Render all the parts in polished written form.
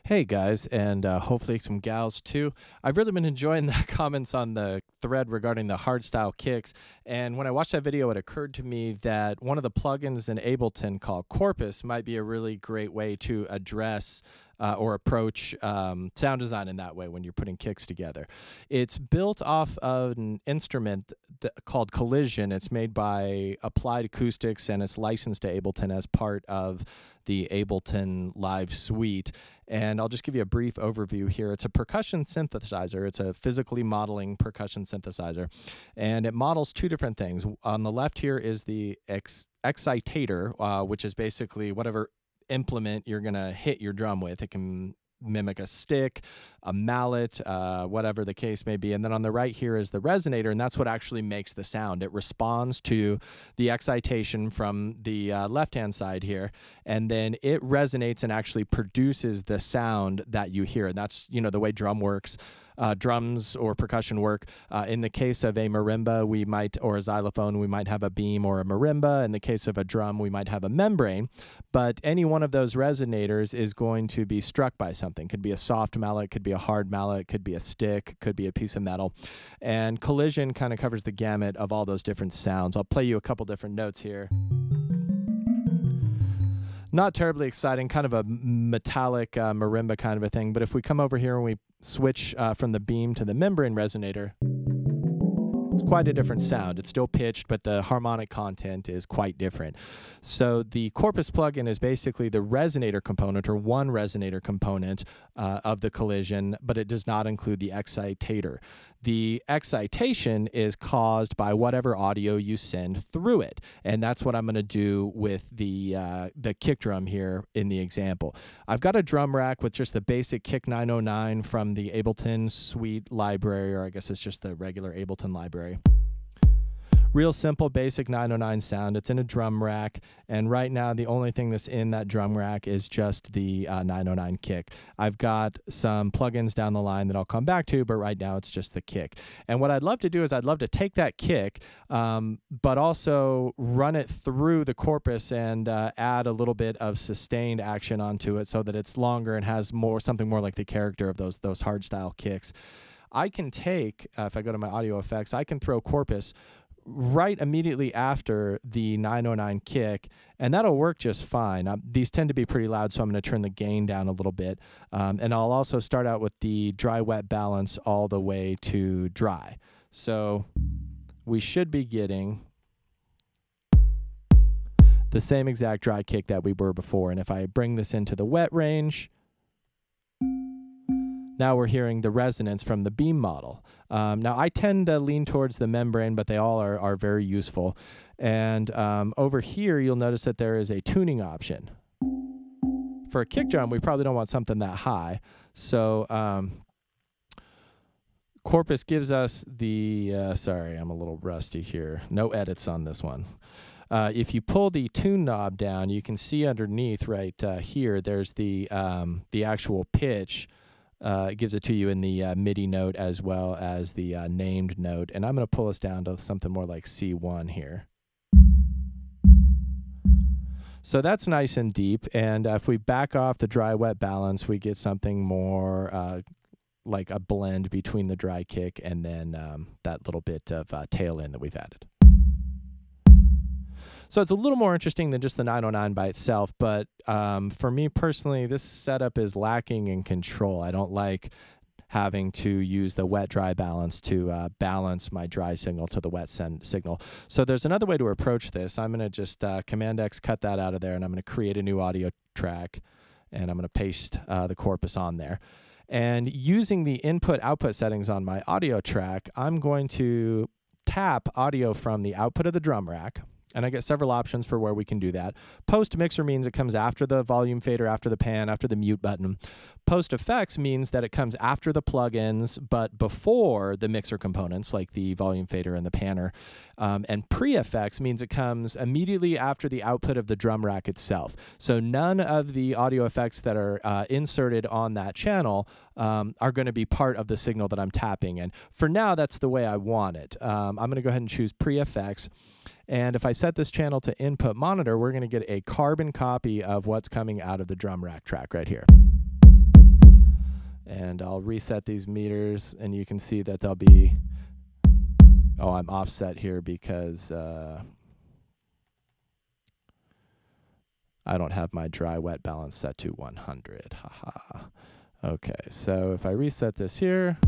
Hey guys, and hopefully some gals too. I've really been enjoying the comments on the thread regarding the hardstyle kicks. And when I watched that video, it occurred to me that one of the plugins in Ableton called Corpus might be a really great way to address or approach sound design in that way when you're putting kicks together. It's built off of an instrument called Collision. It's made by Applied Acoustics and it's licensed to Ableton as part of the Ableton Live Suite. And I'll just give you a brief overview here. It's a percussion synthesizer. It's a physically modeling percussion synthesizer. And it models two different things. On the left here is the excitator, which is basically whatever implement you're going to hit your drum with. It can mimic a stick, a mallet, whatever the case may be. And then on the right here is the resonator, and that's what actually makes the sound. It responds to the excitation from the left-hand side here, and then it resonates and actually produces the sound that you hear. And that's, you know, the way drum works. Drums or percussion work. In the case of a marimba, we might, or a xylophone, we might have a beam or a marimba. In the case of a drum, we might have a membrane. But any one of those resonators is going to be struck by something. Could be a soft mallet, could be a hard mallet, could be a stick, could be a piece of metal. And Collision kind of covers the gamut of all those different sounds. I'll play you a couple different notes here. Not terribly exciting, kind of a metallic marimba kind of a thing. But if we come over here and we switch from the beam to the membrane resonator, it's quite a different sound. It's still pitched, but the harmonic content is quite different. So the Corpus plugin is basically the resonator component, or one resonator component of the Collision, but it does not include the excitator. The excitation is caused by whatever audio you send through it, and that's what I'm going to do with the kick drum here in the example. I've got a drum rack with just the basic Kick 909 from the Ableton Suite library, or I guess it's just the regular Ableton library. Real simple, basic 909 sound. It's in a drum rack, and right now the only thing that's in that drum rack is just the 909 kick. I've got some plugins down the line that I'll come back to, but right now it's just the kick. And what I'd love to do is I'd love to take that kick, but also run it through the Corpus and add a little bit of sustained action onto it so that it's longer and has something more like the character of those hardstyle kicks. I can take, if I go to my audio effects, I can throw Corpus right immediately after the 909 kick, and that'll work just fine. These tend to be pretty loud, so I'm going to turn the gain down a little bit. And I'll also start out with the dry-wet balance all the way to dry. So we should be getting the same exact dry kick that we were before. And if I bring this into the wet range, now we're hearing the resonance from the beam model. Now, I tend to lean towards the membrane, but they all are very useful. And over here, you'll notice that there is a tuning option. For a kick drum, we probably don't want something that high. So Corpus gives us the, sorry, I'm a little rusty here. No edits on this one. If you pull the tune knob down, you can see underneath right here, there's the actual pitch. It gives it to you in the MIDI note as well as the named note. And I'm going to pull us down to something more like C1 here. So that's nice and deep. And if we back off the dry-wet balance, we get something more like a blend between the dry kick and then that little bit of tail end that we've added. So it's a little more interesting than just the 909 by itself, but for me personally, this setup is lacking in control. I don't like having to use the wet-dry balance to balance my dry signal to the wet signal. So there's another way to approach this. I'm going to just Command-X, cut that out of there, and I'm going to create a new audio track, and I'm going to paste the Corpus on there. And using the input-output settings on my audio track, I'm going to tap audio from the output of the drum rack, and I get several options for where we can do that. Post mixer means it comes after the volume fader, after the pan, after the mute button. Post effects means that it comes after the plugins, but before the mixer components, like the volume fader and the panner. And pre-effects means it comes immediately after the output of the drum rack itself. So none of the audio effects that are inserted on that channel are going to be part of the signal that I'm tapping. And for now, that's the way I want it. I'm going to go ahead and choose pre-effects. And if I set this channel to input monitor, we're going to get a carbon copy of what's coming out of the drum rack track right here. And I'll reset these meters, and you can see that they'll be, oh, I'm offset here because I don't have my dry-wet balance set to 100. Haha. Okay, so if I reset this here,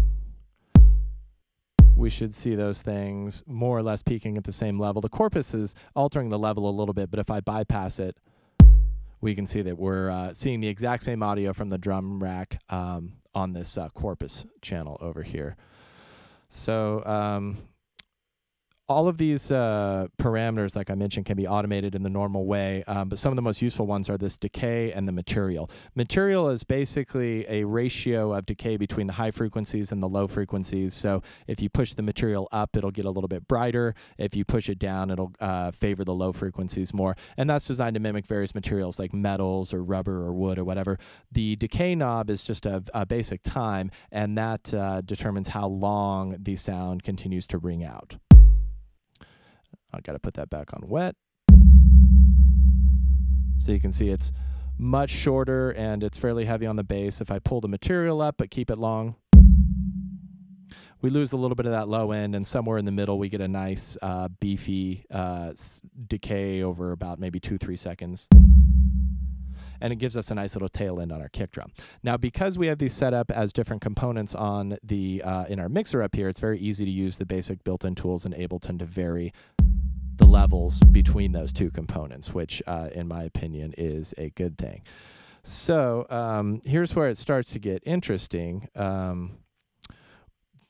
we should see those things more or less peaking at the same level. The Corpus is altering the level a little bit, but if I bypass it, we can see that we're seeing the exact same audio from the drum rack on this Corpus channel over here. So all of these parameters, like I mentioned, can be automated in the normal way, but some of the most useful ones are this decay and the material. Material is basically a ratio of decay between the high frequencies and the low frequencies. So if you push the material up, it'll get a little bit brighter. If you push it down, it'll favor the low frequencies more. And that's designed to mimic various materials like metals or rubber or wood or whatever. The decay knob is just a basic time, and that determines how long the sound continues to ring out. I got to put that back on wet. So you can see it's much shorter and it's fairly heavy on the bass. If I pull the material up but keep it long, we lose a little bit of that low end, and somewhere in the middle we get a nice beefy decay over about maybe 2-3 seconds. And it gives us a nice little tail end on our kick drum. Now, because we have these set up as different components on the in our mixer up here, it's very easy to use the basic built-in tools in Ableton to vary the levels between those two components, which in my opinion is a good thing. So here's where it starts to get interesting.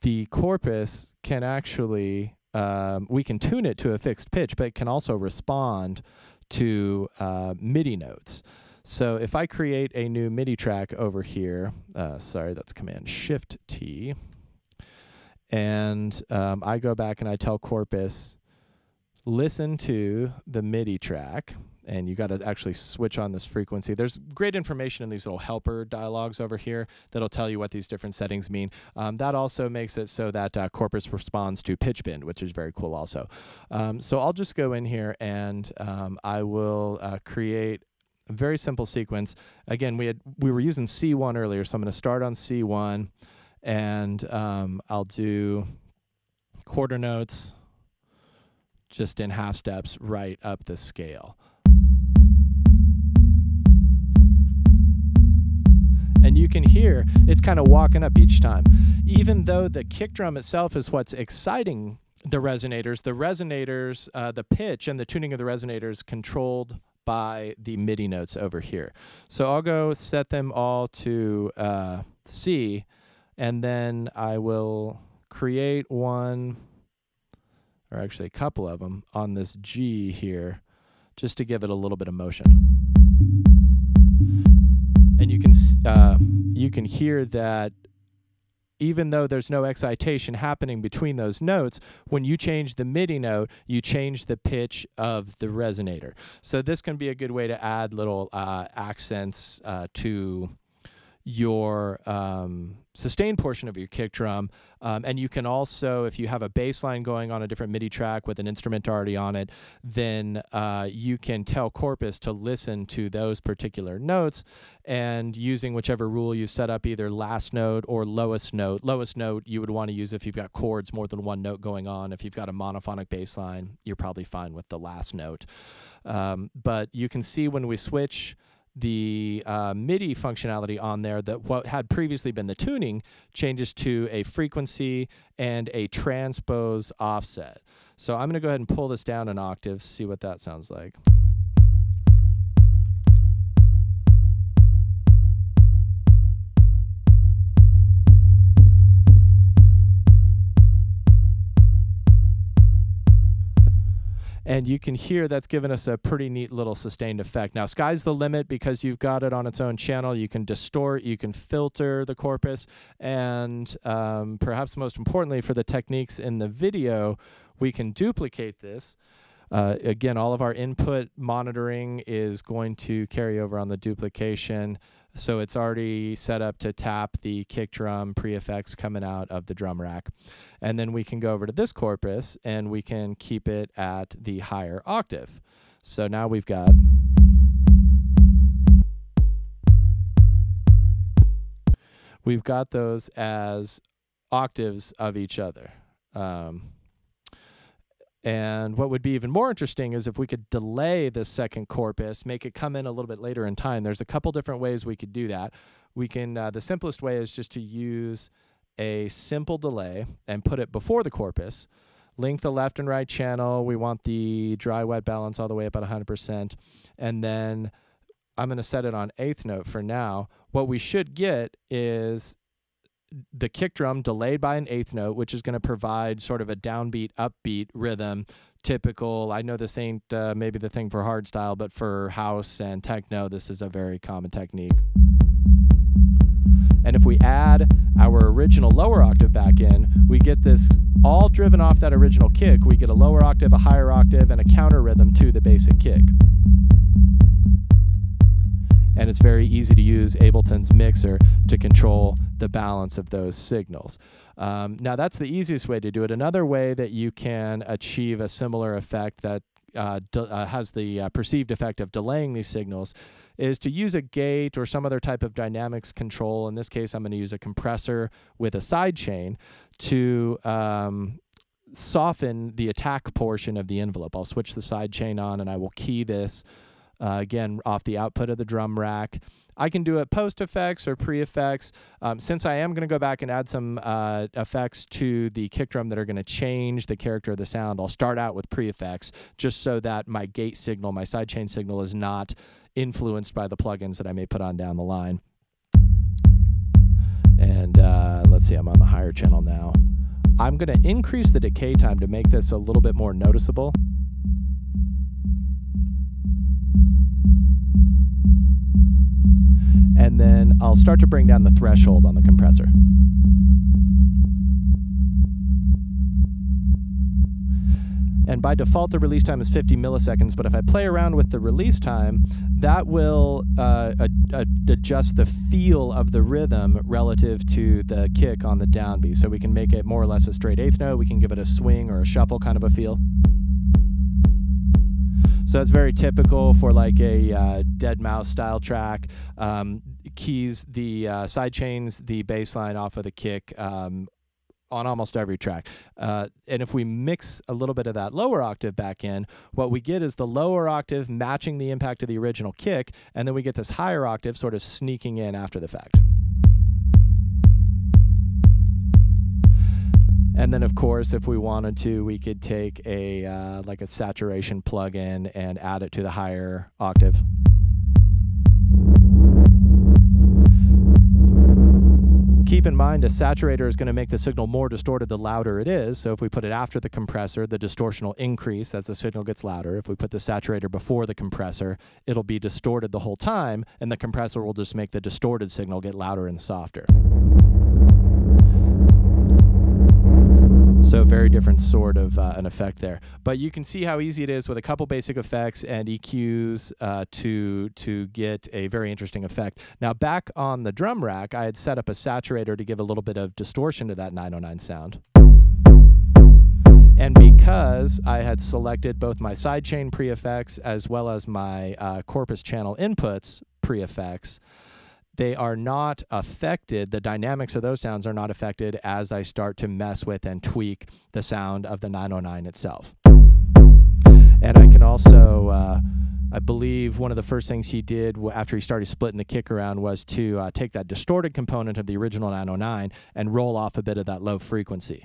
The Corpus can actually, we can tune it to a fixed pitch, but it can also respond to MIDI notes. So if I create a new MIDI track over here, sorry, that's Command-Shift-T, and I go back and I tell Corpus, listen to the MIDI track, and you got to actually switch on this frequency. There's great information in these little helper dialogues over here that'll tell you what these different settings mean. That also makes it so that Corpus responds to pitch bend, which is very cool also. So I'll just go in here and I will create a very simple sequence. Again, we were using C1 earlier, so I'm going to start on C1, and I'll do quarter notes just in half steps right up the scale. And you can hear it's kind of walking up each time. Even though the kick drum itself is what's exciting the resonators, the pitch and the tuning of the resonators controlled by the MIDI notes over here. So I'll go set them all to C, and then I will create one, or actually a couple of them, on this G here, just to give it a little bit of motion. And you can hear that even though there's no excitation happening between those notes, when you change the MIDI note, you change the pitch of the resonator. So this can be a good way to add little accents to your sustain portion of your kick drum. And you can also, if you have a bass line going on a different MIDI track with an instrument already on it, then you can tell Corpus to listen to those particular notes, and using whichever rule you set up, either last note or lowest note. Lowest note you would want to use if you've got chords, more than one note going on. If you've got a monophonic bass line, you're probably fine with the last note. But you can see when we switch the MIDI functionality on there, that what had previously been the tuning changes to a frequency and a transpose offset. So I'm going to go ahead and pull this down an octave, see what that sounds like. And you can hear that's given us a pretty neat little sustained effect. Now, sky's the limit because you've got it on its own channel. You can distort, you can filter the Corpus, and perhaps most importantly for the techniques in the video, we can duplicate this. Again, all of our input monitoring is going to carry over on the duplication. So it's already set up to tap the kick drum pre-effects coming out of the drum rack. And then we can go over to this Corpus and we can keep it at the higher octave. So now we've got we've got those as octaves of each other. And what would be even more interesting is if we could delay the second corpus, make it come in a little bit later in time. There's a couple different ways we could do that. We can, the simplest way is just to use a simple delay and put it before the corpus. Link the left and right channel. We want the dry-wet balance all the way up at 100%. And then I'm going to set it on eighth note for now. What we should get is the kick drum delayed by an eighth note, which is going to provide sort of a downbeat, upbeat rhythm. Typical, I know this ain't maybe the thing for hardstyle, but for house and techno, this is a very common technique. And if we add our original lower octave back in, we get this all driven off that original kick. We get a lower octave, a higher octave, and a counter rhythm to the basic kick. And it's very easy to use Ableton's mixer to control the balance of those signals. Now, that's the easiest way to do it. Another way that you can achieve a similar effect that has the perceived effect of delaying these signals is to use a gate or some other type of dynamics control. In this case, I'm going to use a compressor with a sidechain to soften the attack portion of the envelope. I'll switch the sidechain on and I will key this again off the output of the drum rack. I can do it post-effects or pre-effects. Since I am going to go back and add some effects to the kick drum that are going to change the character of the sound, I'll start out with pre-effects just so that my gate signal, my sidechain signal, is not influenced by the plugins that I may put on down the line. And let's see, I'm on the higher channel now. I'm going to increase the decay time to make this a little bit more noticeable. And then I'll start to bring down the threshold on the compressor. And by default, the release time is 50 milliseconds, but if I play around with the release time, that will adjust the feel of the rhythm relative to the kick on the downbeat. So we can make it more or less a straight eighth note. We can give it a swing or a shuffle kind of a feel. So that's very typical for like a dead mouse style track. Keys the sidechains the bass line off of the kick on almost every track. And if we mix a little bit of that lower octave back in, what we get is the lower octave matching the impact of the original kick, and then we get this higher octave sort of sneaking in after the fact. And then, of course, if we wanted to, we could take a like a saturation plugin and add it to the higher octave. Keep in mind, a saturator is going to make the signal more distorted the louder it is. So if we put it after the compressor, the distortion will increase as the signal gets louder. If we put the saturator before the compressor, it'll be distorted the whole time, and the compressor will just make the distorted signal get louder and softer. So very different sort of an effect there. But you can see how easy it is with a couple basic effects and EQs to get a very interesting effect. Now back on the drum rack, I had set up a saturator to give a little bit of distortion to that 909 sound. And because I had selected both my sidechain pre-effects as well as my Corpus channel inputs pre-effects, they are not affected, the dynamics of those sounds are not affected as I start to mess with and tweak the sound of the 909 itself. And I can also, I believe one of the first things he did after he started splitting the kick around was to take that distorted component of the original 909 and roll off a bit of that low frequency.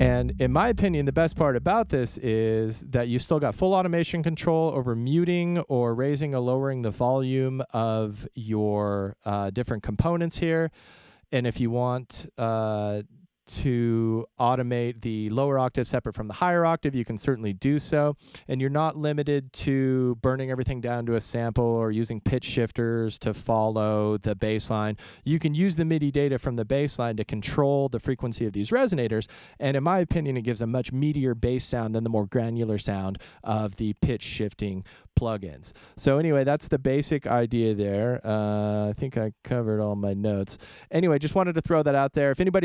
And in my opinion, the best part about this is that you still got full automation control over muting or raising or lowering the volume of your different components here. And if you want to automate the lower octave separate from the higher octave, you can certainly do so. And you're not limited to burning everything down to a sample or using pitch shifters to follow the bass line. You can use the MIDI data from the bass line to control the frequency of these resonators. And in my opinion, it gives a much meatier bass sound than the more granular sound of the pitch shifting plugins. So anyway, that's the basic idea there. I think I covered all my notes. Anyway, just wanted to throw that out there. If anybody